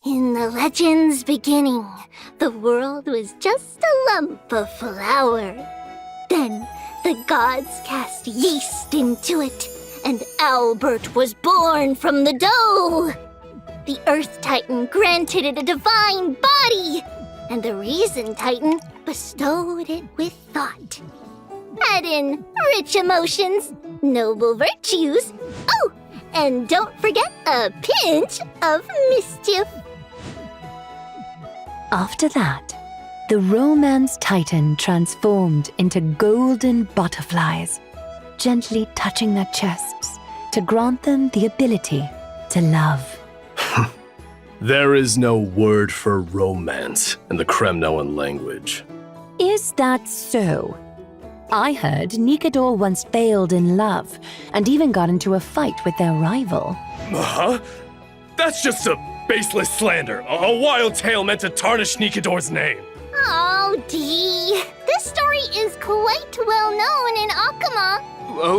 In the legend's beginning, the world was just a lump of flour. Then the gods cast yeast into it, and Albert was born from the dough. The Earth Titan granted it a divine body, and the Reason Titan bestowed it with thought. Add in rich emotions, noble virtues, oh, and don't forget a pinch of mischief. After that, the Romance Titan transformed into golden butterflies, gently touching their chests to grant them the ability to love. There is no word for romance in the Kremnoan language. Is that so? I heard Nikador once failed in love and even got into a fight with their rival. Huh? That's just a baseless slander, a wild tale meant to tarnish Nikador's name. Oh, Dee. This story is quite well known in Akama.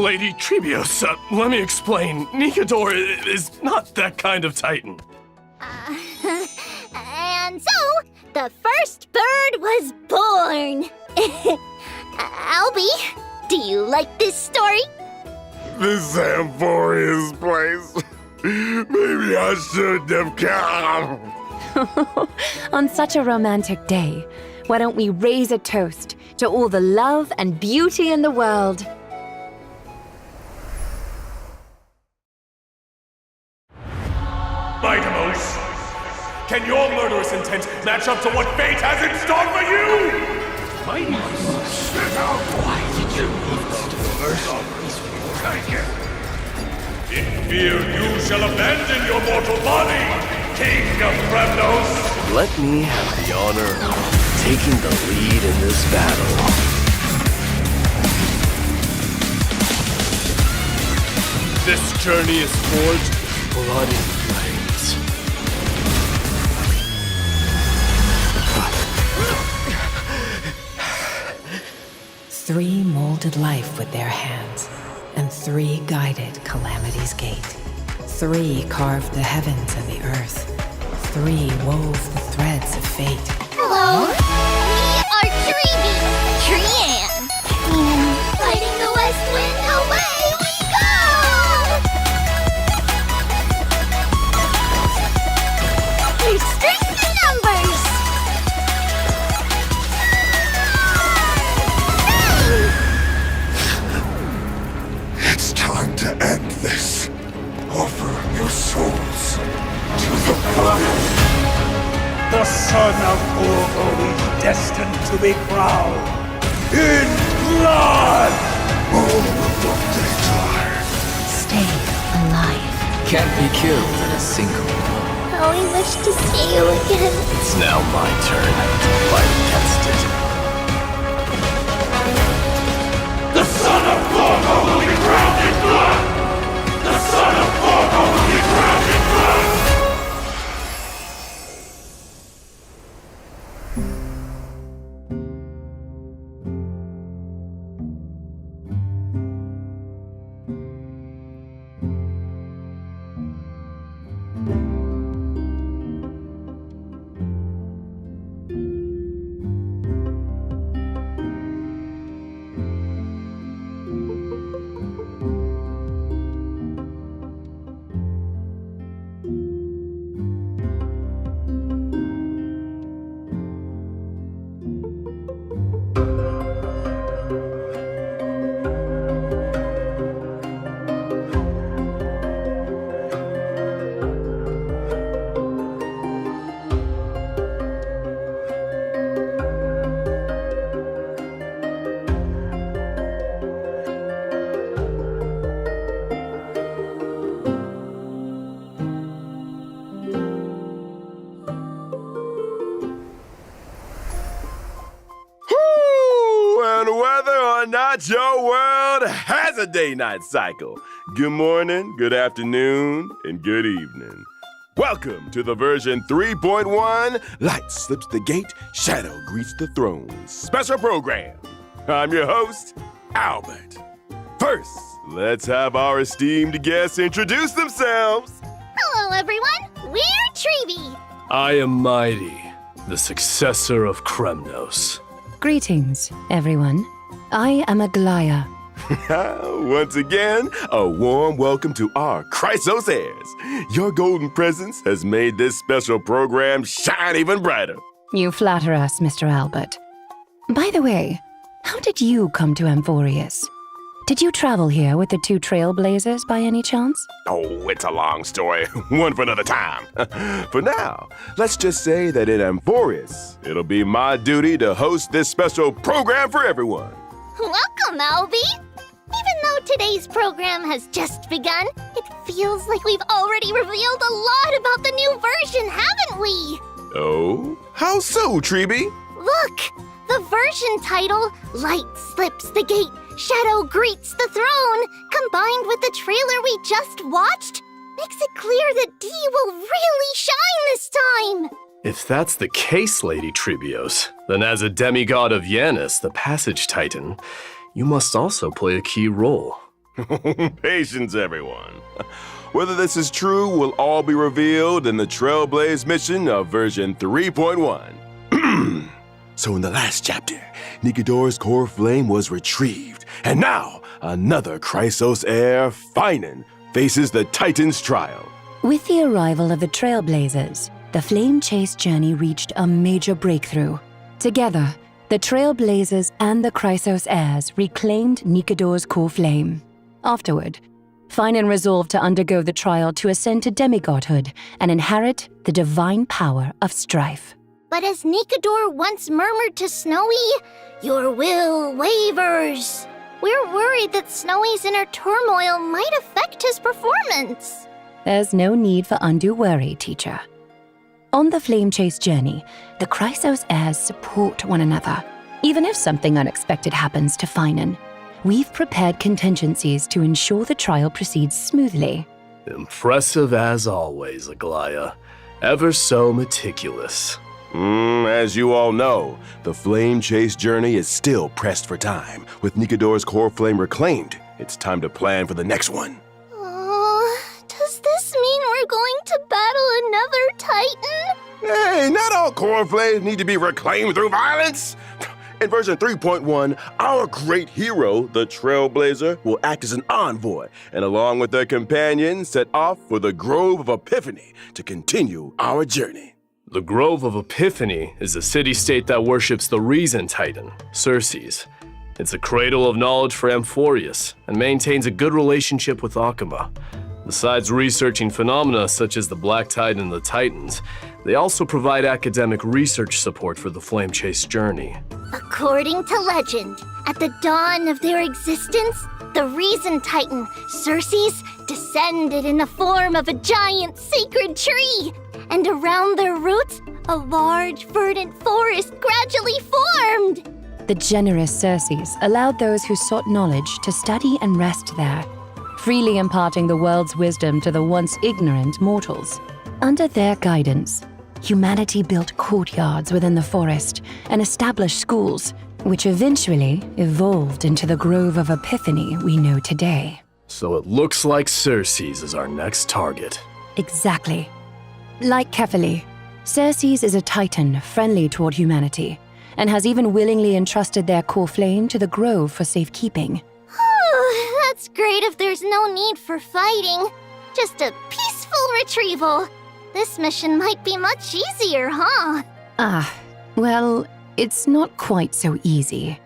Lady Trebios, let me explain. Nikador is not that kind of titan. And so, the first bird was born. Albie, do you like this story? This Amphoria's place. Maybe I shouldn't have come. On such a romantic day, why don't we raise a toast to all the love and beauty in the world? Mightimos, can your murderous intent match up to what fate has in store for you? Mightimos, why did you In fear you shall abandon your mortal body, King of Kremnos! Let me have the honor of taking the lead in this battle. This journey is forged in blood and flames. 3 molded life with their hands, and 3 guided Calamity's gate. 3 carved the heavens and the earth. 3 wove the threads of fate. Hello, we are Treeby, Trian. And fighting the west wind, away we go! There's strength in numbers! It's time to end this. Offer your souls to the blood. The son of Urgo is destined to be crowned in blood! All will one day die. Stay alive. Can't be killed in a single blow. How we wish to see you again. It's now my turn to fight against it. The son of Urgo will be crowned in blood! The son of Urgo will be crowned in blood! And whether or not your world has a day-night cycle, good morning, good afternoon, and good evening. Welcome to the version 3.1 Light Slips the Gate, Shadow Greets the Throne special program. I'm your host, Albert. First, let's have our esteemed guests introduce themselves. Hello, everyone. We're Treeby. I am Mighty, the successor of Kremnos. Greetings, everyone. I am Aglaya. Once again, a warm welcome to our Chrysos heirs. Your golden presence has made this special program shine even brighter. You flatter us, Mr. Albert. By the way, how did you come to Amphorius? Did you travel here with the two Trailblazers by any chance? Oh, it's a long story. One for another time. For now, let's just say that in Amphorius, it'll be my duty to host this special program for everyone. Welcome, Albie! Even though today's program has just begun, it feels like we've already revealed a lot about the new version, haven't we? Oh? How so, Treeby? Look! The version title, Light Slips the Gate, Shadow Greets the Throne, combined with the trailer we just watched, makes it clear that Dee will really shine this time! If that's the case, Lady Tribios, then as a demigod of Yanis, the Passage Titan, you must also play a key role. Patience, everyone. Whether this is true will all be revealed in the Trailblaze mission of version 3.1. So in the last chapter, Nikodor's core flame was retrieved, and now another Chrysos heir, Finan, faces the Titan's trial. With the arrival of the Trailblazers, the Flame Chase journey reached a major breakthrough. Together, the Trailblazers and the Chrysos heirs reclaimed Nikodor's core flame. Afterward, Finan resolved to undergo the trial to ascend to demigodhood and inherit the divine power of strife. But as Nikodor once murmured to Snowy, your will wavers. We're worried that Snowy's inner turmoil might affect his performance. There's no need for undue worry, teacher. On the Flame Chase journey, the Chrysos heirs support one another. Even if something unexpected happens to Finan, we've prepared contingencies to ensure the trial proceeds smoothly. Impressive as always, Aglaya. Ever so meticulous. As you all know, the Flame Chase journey is still pressed for time. With Nikodor's core flame reclaimed, it's time to plan for the next one. Does this mean we're going to battle another Titan? Hey, not all core flames need to be reclaimed through violence. In version 3.1, our great hero, the Trailblazer, will act as an envoy, and along with their companions, set off for the Grove of Epiphany to continue our journey. The Grove of Epiphany is a city-state that worships the Reason Titan, Xerxes. It's a cradle of knowledge for Amphorius, and maintains a good relationship with Akuma. Besides researching phenomena such as the Black Tide and the Titans, they also provide academic research support for the Flame Chase journey. According to legend, at the dawn of their existence, the Reason Titan, Xerxes, descended in the form of a giant sacred tree, and around their roots, a large verdant forest gradually formed. The generous Xerxes allowed those who sought knowledge to study and rest there, freely imparting the world's wisdom to the once ignorant mortals. Under their guidance, humanity built courtyards within the forest and established schools, which eventually evolved into the Grove of Epiphany we know today. So it looks like Xerxes is our next target. Exactly. Like Kefali, Xerxes is a titan friendly toward humanity, and has even willingly entrusted their core flame to the Grove for safekeeping. That's great if there's no need for fighting. Just a peaceful retrieval. This mission might be much easier, huh? Well, it's not quite so easy.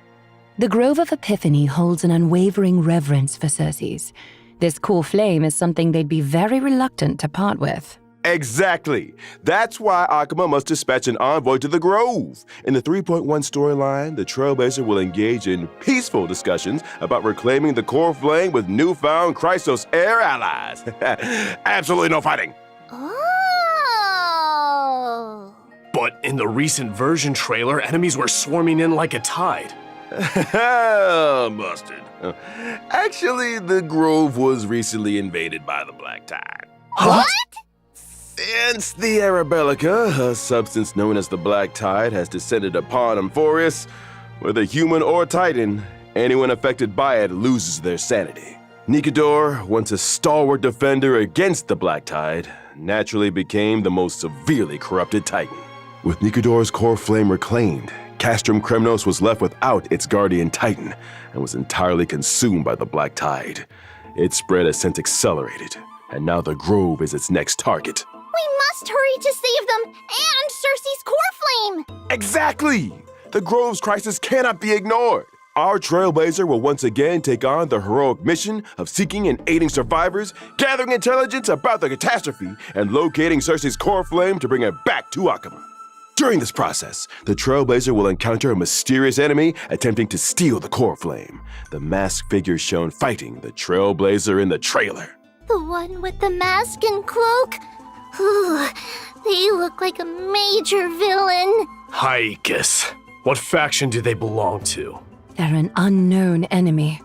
The Grove of Epiphany holds an unwavering reverence for Xerxes. This core flame is something they'd be very reluctant to part with. Exactly. That's why Akuma must dispatch an envoy to the Grove. In the 3.1 storyline, the Trailblazer will engage in peaceful discussions about reclaiming the core flame with newfound Chrysos heir allies. Absolutely no fighting. Oh. But in the recent version trailer, enemies were swarming in like a tide. Mustard. Actually, the Grove was recently invaded by the Black Tide. What? Since the Arabellica, a substance known as the Black Tide, has descended upon Amphorius, whether human or Titan, anyone affected by it loses their sanity. Nikodor, once a stalwart defender against the Black Tide, naturally became the most severely corrupted Titan. With Nikodor's core flame reclaimed, Castrum Kremnos was left without its guardian Titan and was entirely consumed by the Black Tide. Its spread has since accelerated, and now the Grove is its next target. We must hurry to save them and Cersei's core flame! Exactly! The Grove's crisis cannot be ignored. Our Trailblazer will once again take on the heroic mission of seeking and aiding survivors, gathering intelligence about the catastrophe, and locating Cersei's core flame to bring it back to Akama. During this process, the Trailblazer will encounter a mysterious enemy attempting to steal the core flame. The masked figure shown fighting the Trailblazer in the trailer. The one with the mask and cloak? Ooh, they look like a major villain. Hykes. What faction do they belong to? They're an unknown enemy.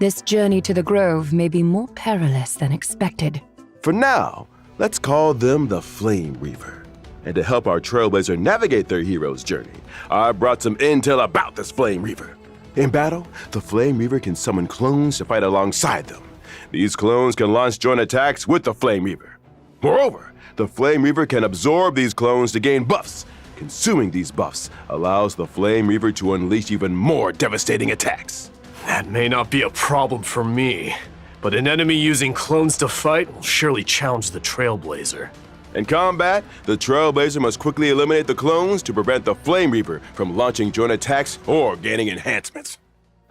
This journey to the Grove may be more perilous than expected. For now, let's call them the Flame Reaver. And to help our Trailblazer navigate their hero's journey, I brought some intel about this Flame Reaver. In battle, the Flame Reaver can summon clones to fight alongside them. These clones can launch joint attacks with the Flame Reaver. Moreover, the Flame Reaver can absorb these clones to gain buffs. Consuming these buffs allows the Flame Reaver to unleash even more devastating attacks. That may not be a problem for me, but an enemy using clones to fight will surely challenge the Trailblazer. In combat, the Trailblazer must quickly eliminate the clones to prevent the Flame Reaper from launching joint attacks or gaining enhancements.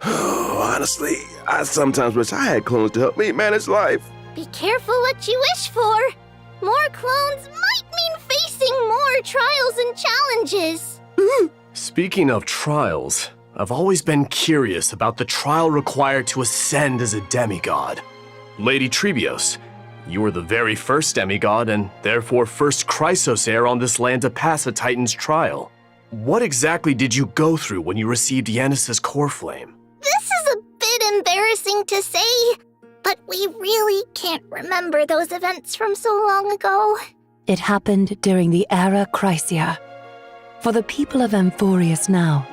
Honestly, I sometimes wish I had clones to help me manage life. Be careful what you wish for. More clones might mean facing more trials and challenges. Speaking of trials, I've always been curious about the trial required to ascend as a demigod. Lady Trebios, you were the very first demigod and therefore first Chrysos heir on this land to pass a Titan's trial. What exactly did you go through when you received Yanis's core flame? This is a bit embarrassing to say, but we really can't remember those events from so long ago. It happened during the Era Chrysia. For the people of Amphorius now,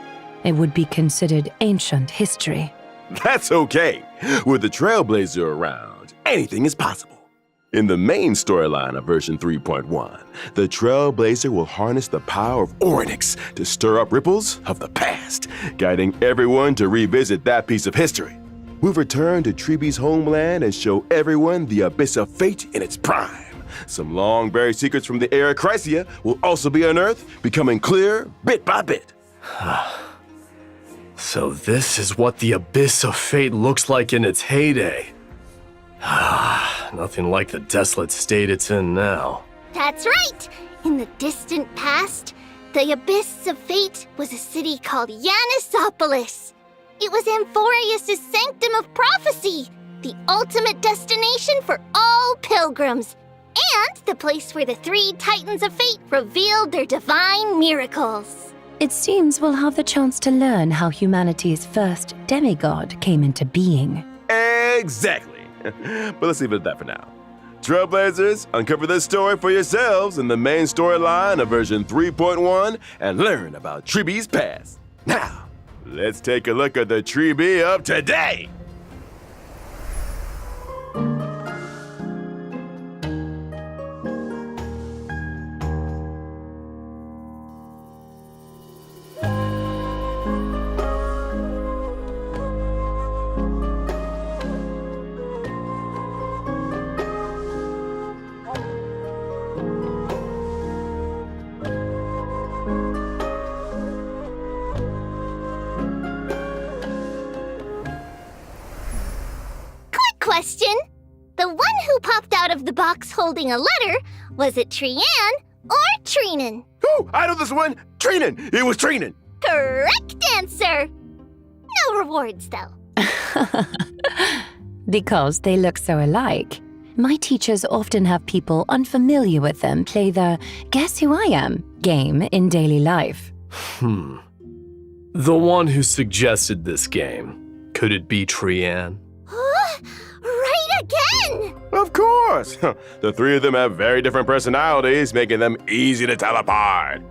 it would be considered ancient history. That's okay. With the Trailblazer around, anything is possible. In the main storyline of version 3.1, the Trailblazer will harness the power of Orynyx to stir up ripples of the past, guiding everyone to revisit that piece of history. We'll return to Treebe's homeland and show everyone the Abyss of Fate in its prime. Some long-buried secrets from the Era Chrysia will also be unearthed, becoming clear bit by bit. So this is what the Abyss of Fate looks like in its heyday. Nothing like the desolate state it's in now. That's right! In the distant past, the Abyss of Fate was a city called Yanisopolis. It was Amphorius' sanctum of prophecy, the ultimate destination for all pilgrims, and the place where the three Titans of Fate revealed their divine miracles. It seems we'll have the chance to learn how humanity's first demigod came into being. Exactly. But let's leave it at that for now. Trailblazers, uncover this story for yourselves in the main storyline of version 3.1 and learn about Treebe's past. Now, let's take a look at the Treebe of today. Question. The one who popped out of the box holding a letter, was it Trian or Treenan? Ooh, I know this one! Treenan! It was Treenan! Correct answer! No rewards, though. Because they look so alike, my teachers often have people unfamiliar with them play the Guess Who I Am game in daily life. The one who suggested this game, could it be Trian? Right again! Of course! The three of them have very different personalities, making them easy to tell apart.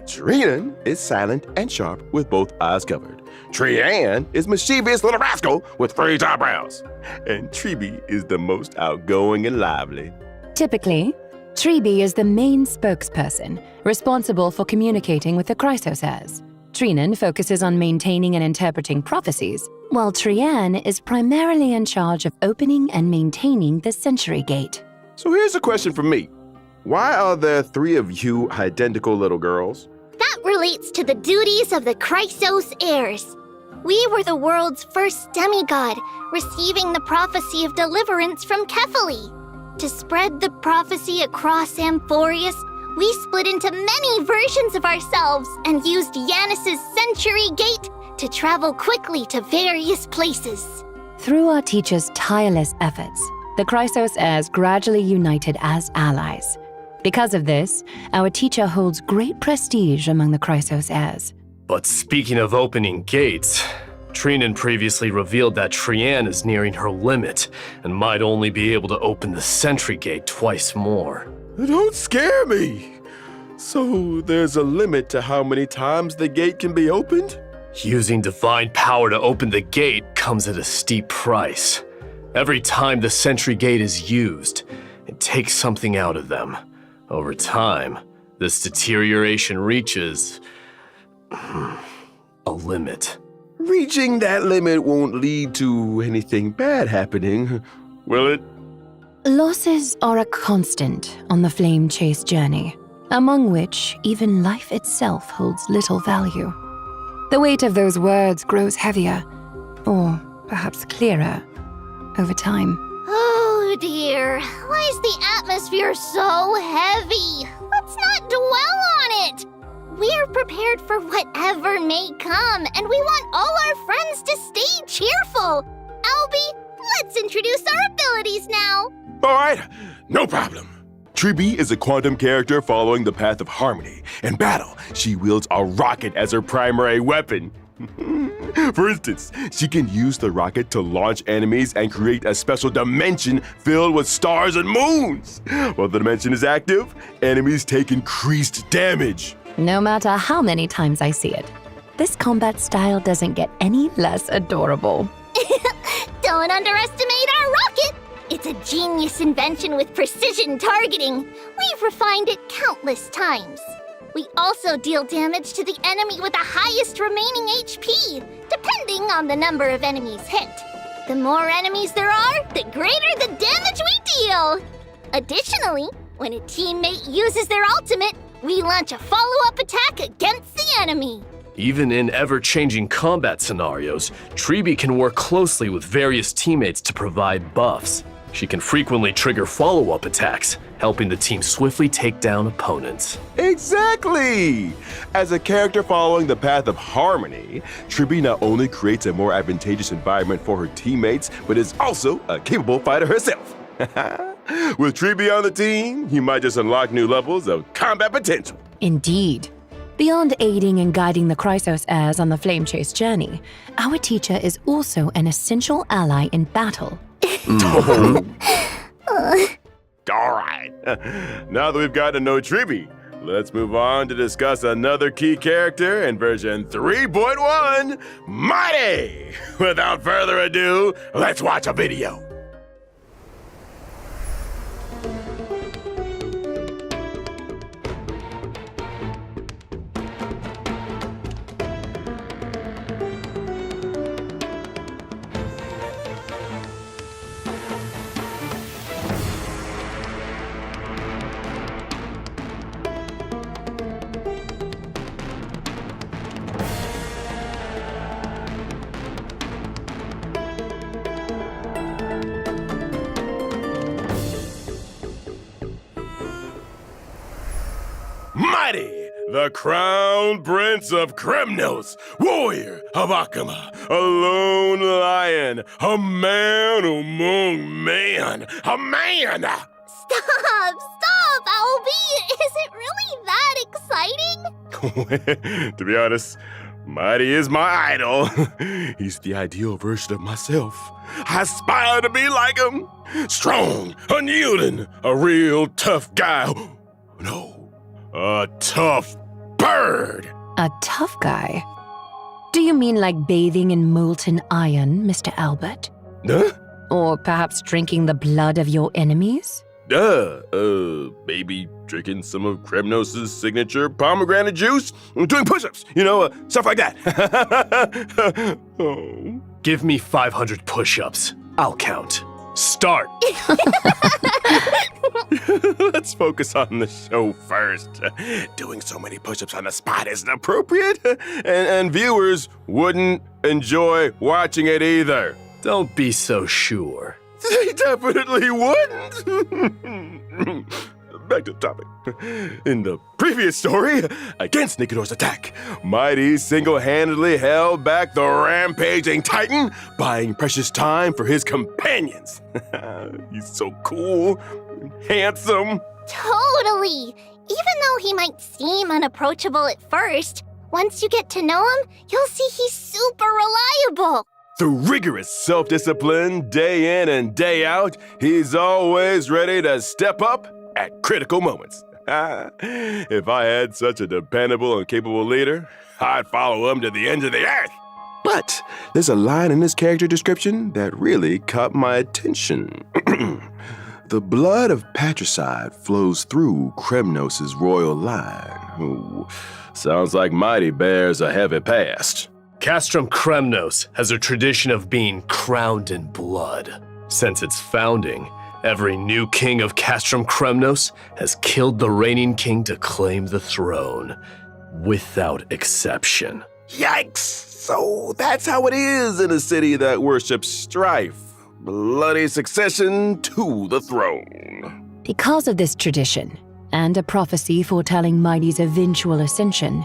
Treenan is silent and sharp with both eyes covered. Trian is mischievous little rascal with raised eyebrows. And Treebe is the most outgoing and lively. Typically, Treby is the main spokesperson, responsible for communicating with the Chrysos heirs. Trinan focuses on maintaining and interpreting prophecies, while Trianne is primarily in charge of opening and maintaining the Century Gate. So here's a question from me. Why are there 3 of you identical little girls? That relates to the duties of the Chrysos heirs. We were the world's first demigod, receiving the prophecy of deliverance from Kefali. To spread the prophecy across Amphorius, we split into many versions of ourselves and used Yanis's Century Gate to travel quickly to various places. Through our teacher's tireless efforts, the Chrysos heirs gradually united as allies. Because of this, our teacher holds great prestige among the Chrysos heirs. But speaking of opening gates, Trinan previously revealed that Trianne is nearing her limit and might only be able to open the Sentry Gate twice more. Don't scare me! So there's a limit to how many times the gate can be opened? Using divine power to open the gate comes at a steep price. Every time the Sentry Gate is used, it takes something out of them. Over time, this deterioration reaches a limit. Reaching that limit won't lead to anything bad happening, will it? Losses are a constant on the flame chase journey, among which even life itself holds little value. The weight of those words grows heavier, or perhaps clearer, over time. Oh dear, why is the atmosphere so heavy? Let's not dwell on it. We're prepared for whatever may come, and we want all our friends to stay cheerful. Albie, let's introduce our abilities now. All right, no problem. Treby is a quantum character following the path of harmony. In battle, she wields a rocket as her primary weapon. For instance, she can use the rocket to launch enemies and create a special dimension filled with stars and moons. While the dimension is active, enemies take increased damage. No matter how many times I see it, this combat style doesn't get any less adorable. Don't underestimate our rocket. It's a genius invention with precision targeting. We've refined it countless times. We also deal damage to the enemy with the highest remaining HP, depending on the number of enemies hit. The more enemies there are, the greater the damage we deal. Additionally, when a teammate uses their ultimate, we launch a follow-up attack against the enemy. Even in ever-changing combat scenarios, Treby can work closely with various teammates to provide buffs. She can frequently trigger follow-up attacks, helping the team swiftly take down opponents. Exactly! As a character following the path of harmony, Treby not only creates a more advantageous environment for her teammates, but is also a capable fighter herself. With Treby on the team, you might just unlock new levels of combat potential. Indeed. Beyond aiding and guiding the Chrysos heirs on the flame chase journey, our teacher is also an essential ally in battle. All right. Now that we've got to know Treby, let's move on to discuss another key character in version 3.1, Mighty! Without further ado, let's watch a video. Mighty, the crown prince of Kremnos, warrior of Akama, a lone lion, a man among men, a man! Stop, Albie! Is it really that exciting? To be honest, Mighty is my idol. He's the ideal version of myself. I aspire to be like him. Strong, unyielding, a real tough guy. No. A tough bird! A tough guy? Do you mean like bathing in molten iron, Mr. Albert? Huh? Or perhaps drinking the blood of your enemies? Maybe drinking some of Kremnos' signature pomegranate juice, doing push-ups, stuff like that. Oh. Give me 500 push-ups. I'll count. Start! Let's focus on the show first. Doing so many push-ups on the spot isn't appropriate, and viewers wouldn't enjoy watching it either. Don't be so sure. They definitely wouldn't. Back to the topic. In the previous story, against Nikador's attack, Mighty single-handedly held back the rampaging Titan, buying precious time for his companions. He's so cool, handsome. Totally! Even though he might seem unapproachable at first, once you get to know him, you'll see he's super reliable. Through rigorous self-discipline, day in and day out, he's always ready to step up at critical moments. If I had such a dependable and capable leader, I'd follow him to the end of the earth. But there's a line in his character description that really caught my attention. The blood of patricide flows through Kremnos' royal line. Ooh, sounds like Mighty bears a heavy past. Castrum Kremnos has a tradition of being crowned in blood. Since its founding, every new king of Castrum Kremnos has killed the reigning king to claim the throne, without exception. Yikes! So that's how it is in a city that worships strife. Bloody succession to the throne. Because of this tradition, and a prophecy foretelling Mighty's eventual ascension,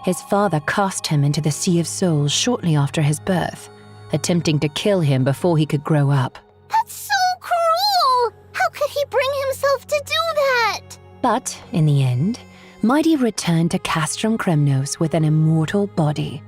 his father cast him into the Sea of Souls shortly after his birth, attempting to kill him before he could grow up. That's so cruel! How could he bring himself to do that? But, in the end, Mighty returned to Castrum Kremnos with an immortal body.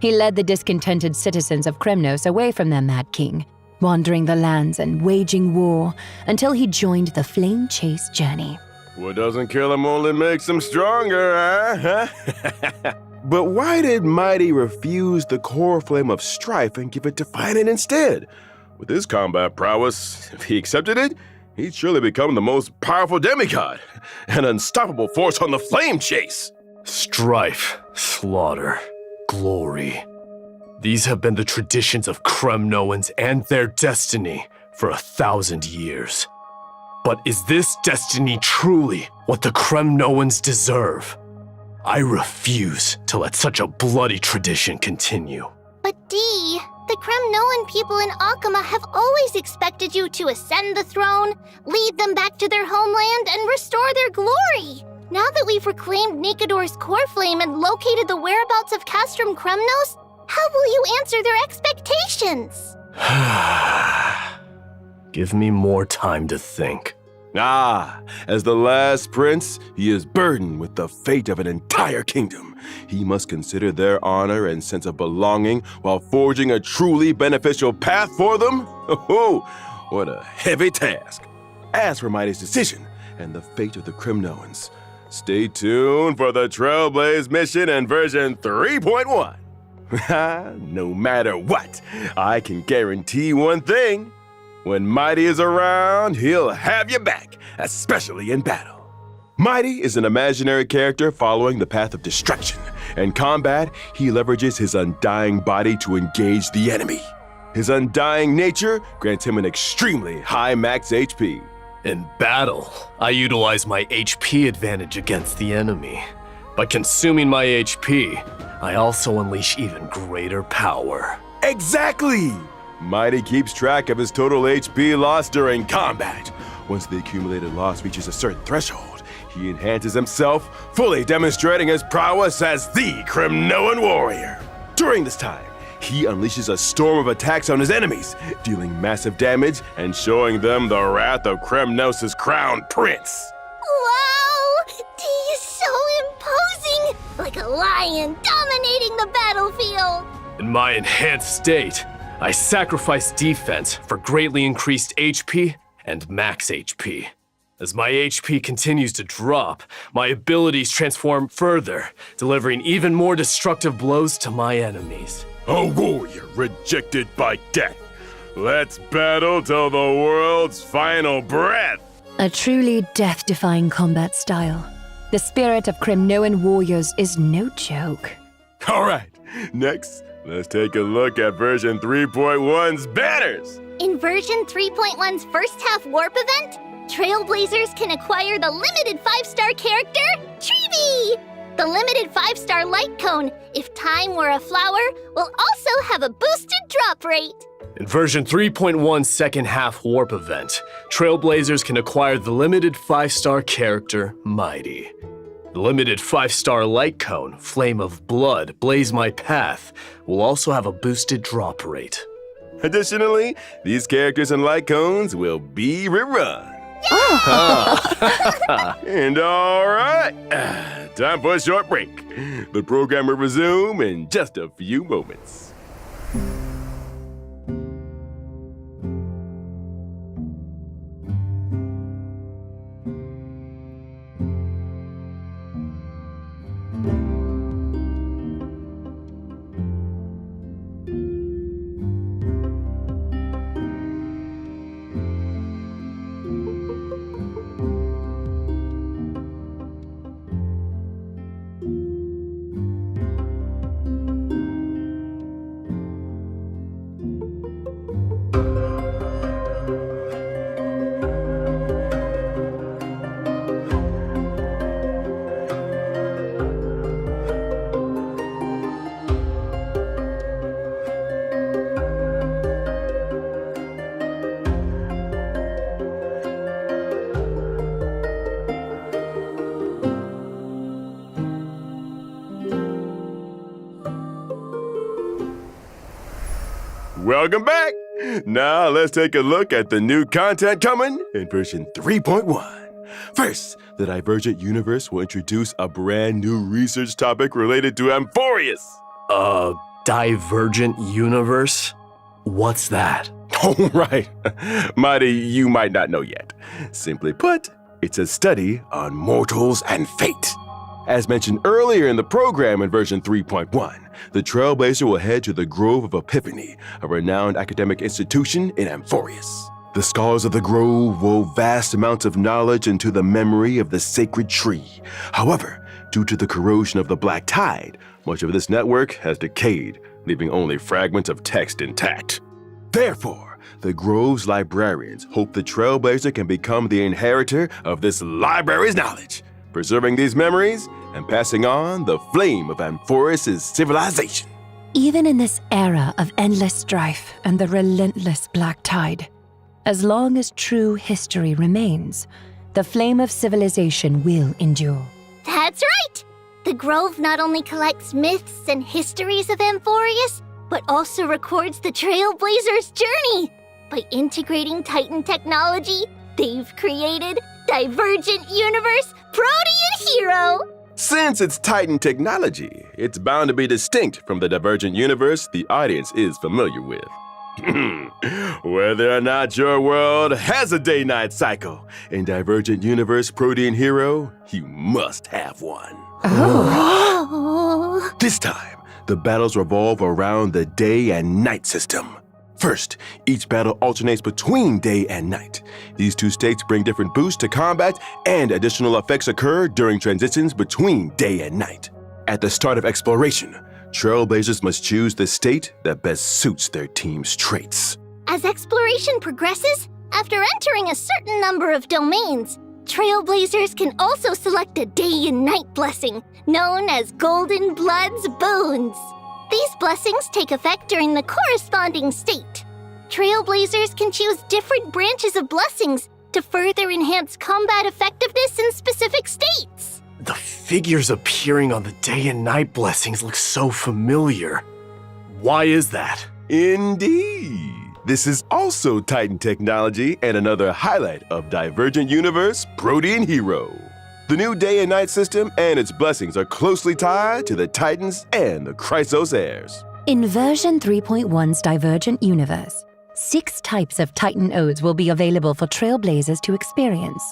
He led the discontented citizens of Kremnos away from their mad king, wandering the lands and waging war until he joined the Flame Chase journey. What doesn't kill him only makes him stronger, huh? But why did Mighty refuse the core flame of strife and give it to Finan instead? With his combat prowess, if he accepted it, he'd surely become the most powerful demigod, an unstoppable force on the Flame Chase. Strife, slaughter, glory. These have been the traditions of Kremnoans and their destiny for 1,000 years. But is this destiny truly what the Kremnoans deserve? I refuse to let such a bloody tradition continue. But Dee, the Kremnoan people in Akama have always expected you to ascend the throne, lead them back to their homeland, and restore their glory. Now that we've reclaimed Nikador's core flame and located the whereabouts of Castrum Kremnos, how will you answer their expectations? Give me more time to think. As the last prince, he is burdened with the fate of an entire kingdom. He must consider their honor and sense of belonging while forging a truly beneficial path for them. Oh, what a heavy task. As for Mighty's decision and the fate of the Kremnoans, stay tuned for the Trailblaze mission in version 3.1. No matter what, I can guarantee one thing. When Mighty is around, he'll have you back, especially in battle. Mighty is an imaginary character following the path of destruction. In combat, he leverages his undying body to engage the enemy. His undying nature grants him an extremely high max HP. In battle, I utilize my HP advantage against the enemy. By consuming my HP, I also unleash even greater power. Exactly! Mighty keeps track of his total HP loss during combat. Once the accumulated loss reaches a certain threshold, he enhances himself, fully demonstrating his prowess as the Kremnoan warrior. During this time, he unleashes a storm of attacks on his enemies, dealing massive damage and showing them the wrath of Kremnos' crowned prince. Wow! Dee is so imposing! Like a lion dominating the battlefield! In my enhanced state, I sacrifice defense for greatly increased HP and max HP. As my HP continues to drop, my abilities transform further, delivering even more destructive blows to my enemies. A warrior rejected by death. Let's battle till the world's final breath. A truly death-defying combat style. The spirit of Kremnoan warriors is no joke. All right, next, let's take a look at version 3.1's banners. In version 3.1's first half warp event, Trailblazers can acquire the limited 5-star character, Treevee! The limited 5-star light cone, if time were a flower, will also have a boosted drop rate. In version 3.1's second half warp event, Trailblazers can acquire the limited 5-star character, Mighty. The limited 5-star light cone, Flame of Blood, Blaze My Path, will also have a boosted drop rate. Additionally, these characters and light cones will be rerun. And all right, time for a short break. The program will resume in just a few moments. Welcome back! Now let's take a look at the new content coming in version 3.1. First, the Divergent Universe will introduce a brand new research topic related to Amphorius. Divergent Universe? What's that? Oh, right. Mighty, you might not know yet. Simply put, it's a study on mortals and fate. As mentioned earlier in the program in version 3.1, the Trailblazer will head to the Grove of Epiphany, a renowned academic institution in Amphorius. The scholars of the Grove wove vast amounts of knowledge into the memory of the sacred tree. However, due to the corrosion of the Black Tide, much of this network has decayed, leaving only fragments of text intact. Therefore, the Grove's librarians hope the Trailblazer can become the inheritor of this library's knowledge, preserving these memories and passing on the flame of Amphorius' civilization. Even in this era of endless strife and the relentless Black Tide, as long as true history remains, the flame of civilization will endure. That's right! The Grove not only collects myths and histories of Amphorius, but also records the Trailblazer's journey. By integrating Titan technology, they've created Divergent Universe Protean Hero! Since it's Titan technology, it's bound to be distinct from the Divergent Universe the audience is familiar with. Whether or not your world has a day-night cycle, in Divergent Universe Protean Hero, you must have one. Oh. This time, the battles revolve around the day and night system. First, each battle alternates between day and night. These two states bring different boosts to combat, and additional effects occur during transitions between day and night. At the start of exploration, Trailblazers must choose the state that best suits their team's traits. As exploration progresses, after entering a certain number of domains, Trailblazers can also select a day and night blessing, known as Golden Blood's Boons. These blessings take effect during the corresponding state. Trailblazers can choose different branches of blessings to further enhance combat effectiveness in specific states. The figures appearing on the day and night blessings look so familiar. Why is that? Indeed. This is also Titan technology and another highlight of Divergent Universe Protean Hero. The new day and night system and its blessings are closely tied to the Titans and the Chrysos heirs. In version 3.1's Divergent Universe, 6 types of Titan Odes will be available for Trailblazers to experience.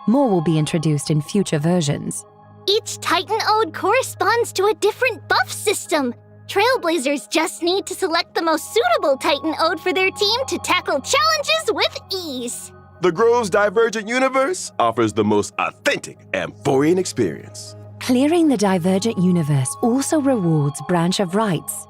More will be introduced in future versions. Each Titan Ode corresponds to a different buff system. Trailblazers just need to select the most suitable Titan Ode for their team to tackle challenges with ease. The Grove's Divergent Universe offers the most authentic Amphorian experience. Clearing the Divergent Universe also rewards Branch of Rights.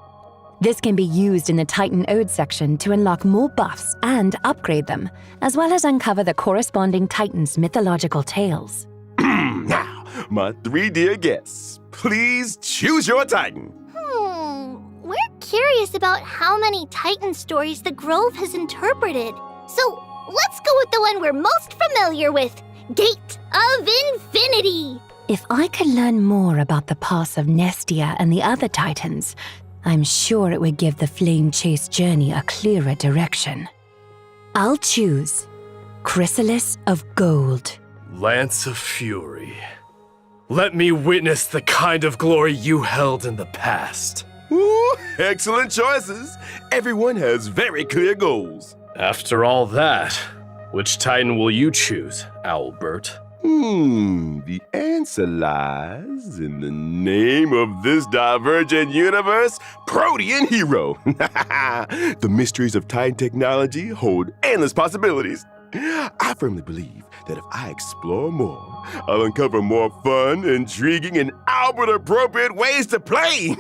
This can be used in the Titan Ode section to unlock more buffs and upgrade them, as well as uncover the corresponding Titan's mythological tales. Now, my 3 dear guests, please choose your Titan. We're curious about how many Titan stories the Grove has interpreted. So let's go with the one we're most familiar with, Gate of Infinity. If I could learn more about the past of Nestia and the other Titans, I'm sure it would give the Flame Chase journey a clearer direction. I'll choose Chrysalis of Gold. Lance of Fury. Let me witness the kind of glory you held in the past. Ooh, excellent choices. Everyone has very clear goals. After all that, which Titan will you choose, Owlbert? The answer lies in the name of this divergent universe, Protean Hero. The mysteries of Titan technology hold endless possibilities. I firmly believe that if I explore more, I'll uncover more fun, intriguing, and Albert-appropriate ways to play.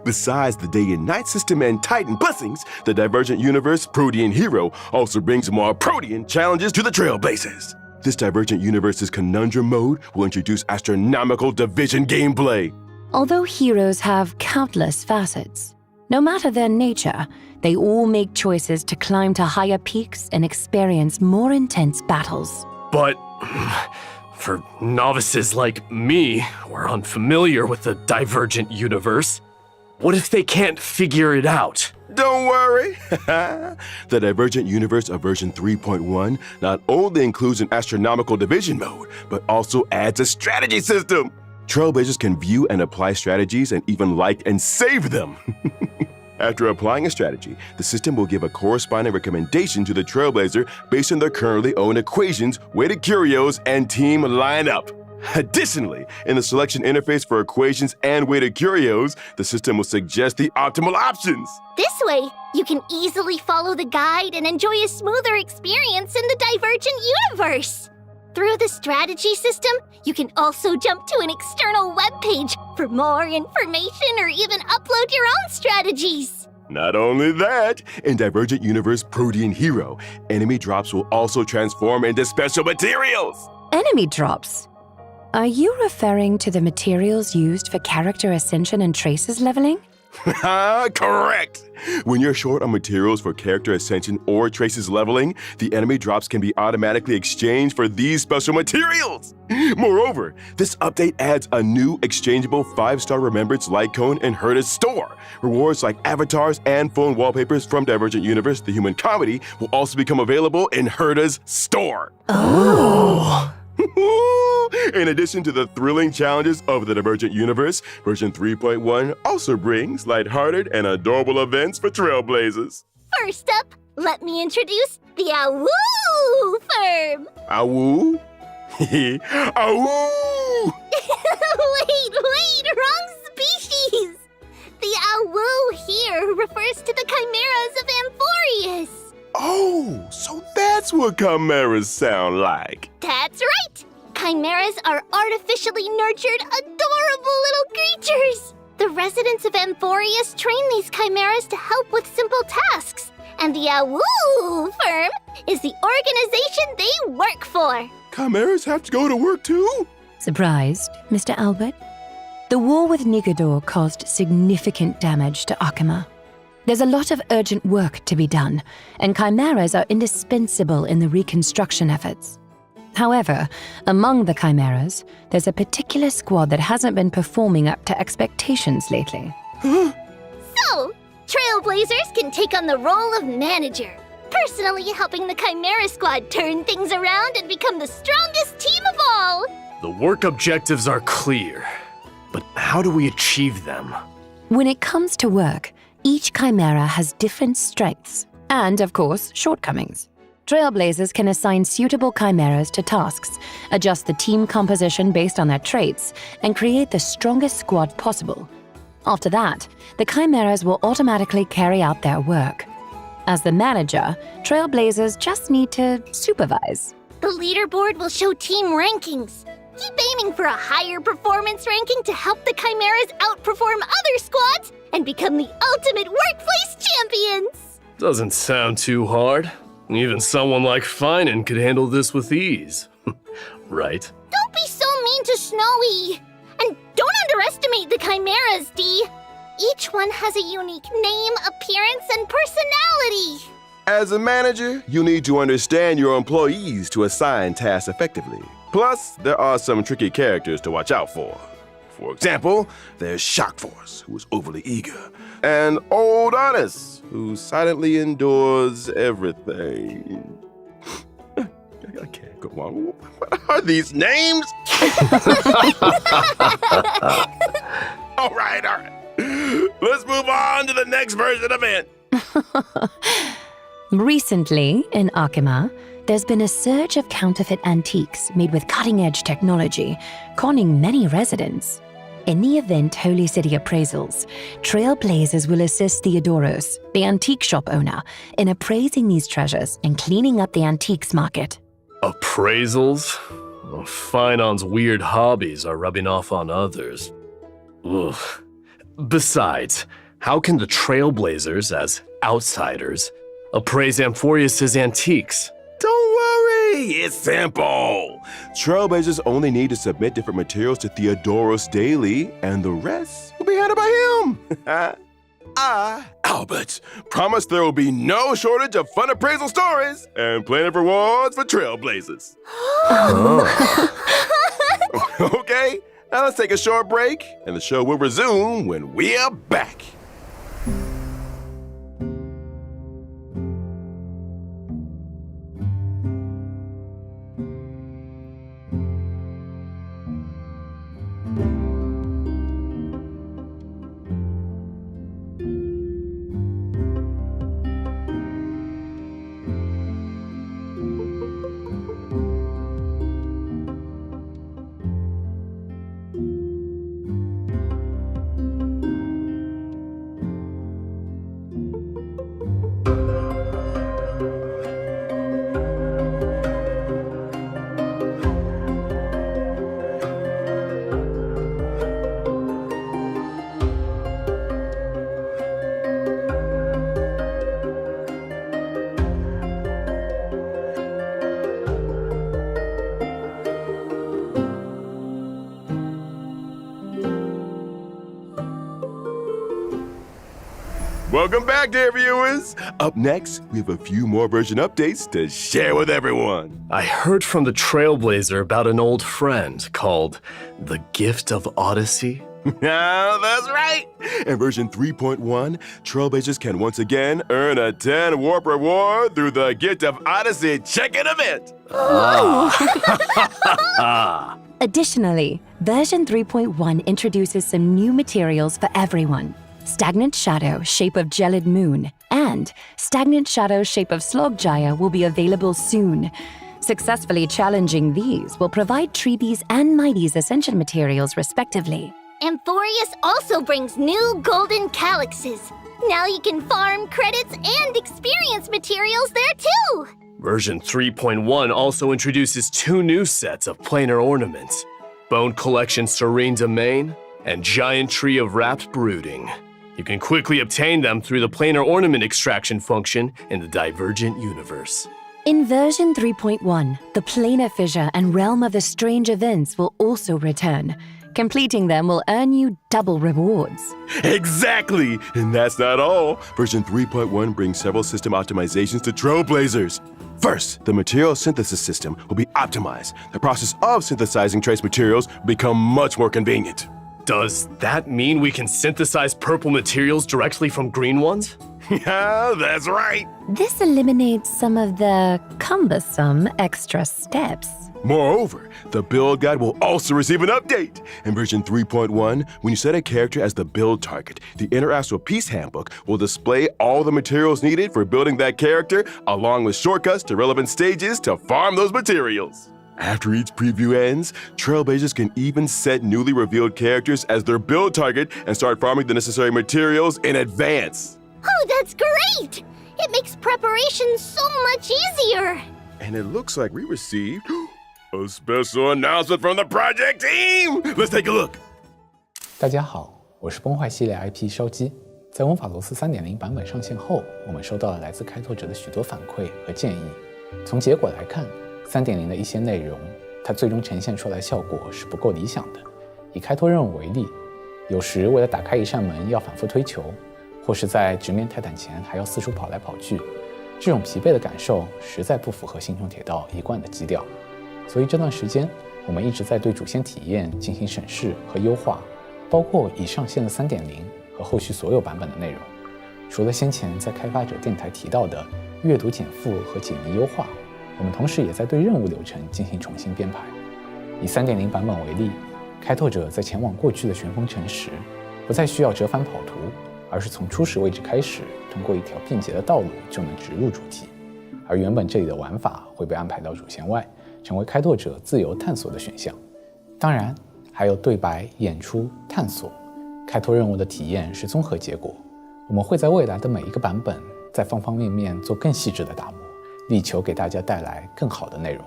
Besides the day and night system and Titan blessings, the Divergent Universe Protean Hero also brings more Protean challenges to the Trailblazers. This Divergent Universe's Conundrum mode will introduce astronomical division gameplay. Although heroes have countless facets, no matter their nature, they all make choices to climb to higher peaks and experience more intense battles. But for novices like me, who are unfamiliar with the Divergent Universe, what if they can't figure it out? Don't worry. The Divergent Universe of version 3.1 not only includes an astronomical division mode, but also adds a strategy system. Trailblazers can view and apply strategies and even like and save them. After applying a strategy, the system will give a corresponding recommendation to the Trailblazer based on their currently owned equations, weighted curios, and team lineup. Additionally, in the selection interface for equations and weighted curios, the system will suggest the optimal options. This way, you can easily follow the guide and enjoy a smoother experience in the Divergent Universe. Through the strategy system, you can also jump to an external web page for more information or even upload your own strategies. Not only that, in Divergent Universe Protean Hero, enemy drops will also transform into special materials. Enemy drops? Are you referring to the materials used for character ascension and traces leveling? Correct! When you're short on materials for character ascension or traces leveling, the enemy drops can be automatically exchanged for these special materials. Moreover, this update adds a new exchangeable 5-star Remembrance light cone in Herta's store. Rewards like avatars and phone wallpapers from Divergent Universe, the human comedy, will also become available in Herta's store. Oh! In addition to the thrilling challenges of the Divergent Universe, version 3.1 also brings lighthearted and adorable events for Trailblazers. First up, let me introduce the Awoo Firm. Awoo? Awoo! Wait, wrong species! The Awoo here refers to the chimeras of Amphorius. Oh, so that's what chimeras sound like. That's right! Chimeras are artificially nurtured, adorable little creatures! The residents of Amphorius train these chimeras to help with simple tasks, and the Awoo Firm is the organization they work for. Chimeras have to go to work too? Surprised, Mr. Albert? The war with Nigador caused significant damage to Akama. There's a lot of urgent work to be done, and chimeras are indispensable in the reconstruction efforts. However, among the chimeras, there's a particular squad that hasn't been performing up to expectations lately. So, Trailblazers can take on the role of manager, personally helping the Chimera Squad turn things around and become the strongest team of all. The work objectives are clear, but how do we achieve them? When it comes to work, each chimera has different strengths and, of course, shortcomings. Trailblazers can assign suitable chimeras to tasks, adjust the team composition based on their traits, and create the strongest squad possible. After that, the chimeras will automatically carry out their work. As the manager, Trailblazers just need to supervise. The leaderboard will show team rankings. Keep aiming for a higher performance ranking to help the Chimeras outperform other squads and become the ultimate workplace champions. Doesn't sound too hard. Even someone like Finan could handle this with ease. Right? Don't be so mean to Snowy. And don't underestimate the Chimeras, Dee. Each one has a unique name, appearance, and personality. As a manager, you need to understand your employees to assign tasks effectively. Plus, there are some tricky characters to watch out for. For example, there's Shock Force, who is overly eager, and Old Honest, who silently endures everything. I can't go on. What are these names? All right. Let's move on to the next version event. Recently, in Akima, there's been a surge of counterfeit antiques made with cutting-edge technology, conning many residents. In the event Holy City Appraisals, Trailblazers will assist Theodoros, the antique shop owner, in appraising these treasures and cleaning up the antiques market. Appraisals? Well, Finan's weird hobbies are rubbing off on others. Ugh. Besides, how can the Trailblazers, as outsiders, appraise Amphorius' antiques? Don't worry, it's simple. Trailblazers only need to submit different materials to Theodoros daily, and the rest will be handled by him. I, Albert, promise there will be no shortage of fun appraisal stories and plenty of rewards for Trailblazers. Okay, now let's take a short break, and the show will resume when we're back. Welcome back, dear viewers. Up next, we have a few more version updates to share with everyone. I heard from the Trailblazer about an old friend called the Gift of Odyssey. That's right. In version 3.1, Trailblazers can once again earn a 10 warp reward through the Gift of Odyssey check-in event. Additionally, version 3.1 introduces some new materials for everyone. Stagnant Shadow, Shape of Gelid Moon, and Stagnant Shadow, Shape of Slogjaya will be available soon. Successfully challenging these will provide Treebees and Mighty's Ascension materials, respectively. Amphorius also brings new golden calyxes. Now you can farm credits and experience materials there too. Version 3.1 also introduces 2 new sets of planar ornaments: Bone Collection Serene Domain and Giant Tree of Wrapped Brooding. You can quickly obtain them through the planar ornament extraction function in the Divergent universe. In version 3.1, the Planar Fissure and Realm of the Strange Events will also return. Completing them will earn you double rewards. Exactly! And that's not all. Version 3.1 brings several system optimizations to Trailblazers. First, the material synthesis system will be optimized. The process of synthesizing trace materials will become much more convenient. Does that mean we can synthesize purple materials directly from green ones? Yeah, that's right. This eliminates some of the cumbersome extra steps. Moreover, the build guide will also receive an update. In version 3.1, when you set a character as the build target, the Interastral Peace Handbook will display all the materials needed for building that character, along with shortcuts to relevant stages to farm those materials. After each preview ends, Trailblazers can even set newly revealed characters as their build target and start farming the necessary materials in advance. Oh, that's great! It makes preparation so much easier. And it looks like we received a special announcement from the project team. Let's take a look. 大家好，我是崩坏系列 IP 烧鸡。在魔法罗斯 3.0 版本上线后，我们收到了来自开拓者的许多反馈和建议。从结果来看， 3.0 的一些内容，它最终呈现出来的效果是不够理想的。以开拓任务为例，有时为了打开一扇门要反复推球，或是在直面泰坦前还要四处跑来跑去，这种疲惫的感受实在不符合星穹铁道一贯的基调。所以这段时间，我们一直在对主线体验进行审视和优化，包括已上线的 3.0 和后续所有版本的内容。除了先前在开发者电台提到的阅读减负和解谜优化，我们同时也在对任务流程进行重新编排。以 3.0 版本为例，开拓者在前往过去的旋风城时，不再需要折返跑图，而是从初始位置开始，通过一条便捷的道路就能直入主题。而原本这里的玩法会被安排到主线外，成为开拓者自由探索的选项。当然，还有对白、演出、探索。开拓任务的体验是综合结果。我们会在未来的每一个版本，在方方面面做更细致的打磨，力求给大家带来更好的内容。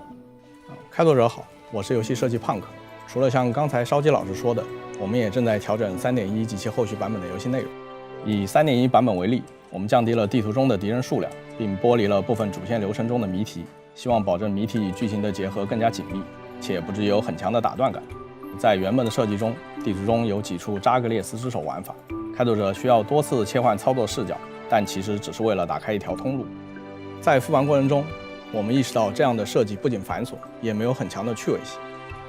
开拓者好，我是游戏设计 Punk。除了像刚才烧鸡老师说的，我们也正在调整 3.1 及其后续版本的游戏内容。以 3.1 版本为例，我们降低了地图中的敌人数量，并剥离了部分主线流程中的谜题，希望保证谜题与剧情的结合更加紧密，且不至有很强的打断感。在原本的设计中，地图中有几处扎格列斯之手玩法，开拓者需要多次切换操作视角，但其实只是为了打开一条通路。在复盘过程中，我们意识到这样的设计不仅繁琐，也没有很强的趣味性。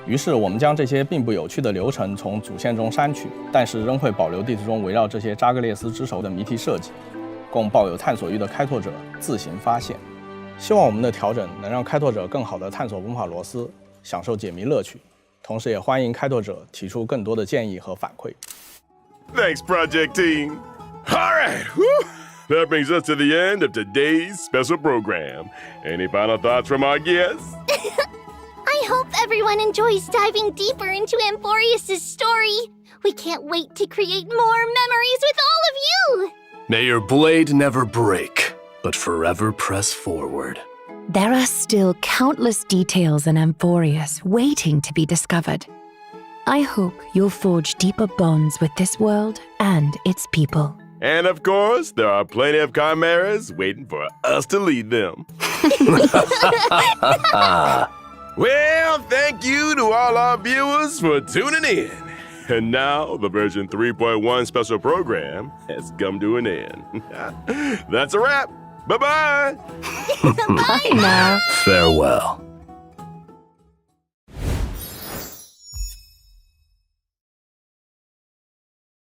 于是我们将这些并不有趣的流程从主线中删去，但是仍会保留地图中围绕这些扎格列斯之手的谜题设计，供抱有探索欲的开拓者自行发现。希望我们的调整能让开拓者更好地探索魔法罗斯，享受解谜乐趣，同时也欢迎开拓者提出更多的建议和反馈。Thanks, project team. All right. Whew. That brings us to the end of today's special program. Any final thoughts from our guests? I hope everyone enjoys diving deeper into Amphorius' story. We can't wait to create more memories with all of you! May your blade never break, but forever press forward. There are still countless details in Amphorius waiting to be discovered. I hope you'll forge deeper bonds with this world and its people. And of course, there are plenty of chimeras waiting for us to lead them. Well, thank you to all our viewers for tuning in. And now, the version 3.1 special program has come to an end. That's a wrap. Bye-bye. Bye now. Farewell.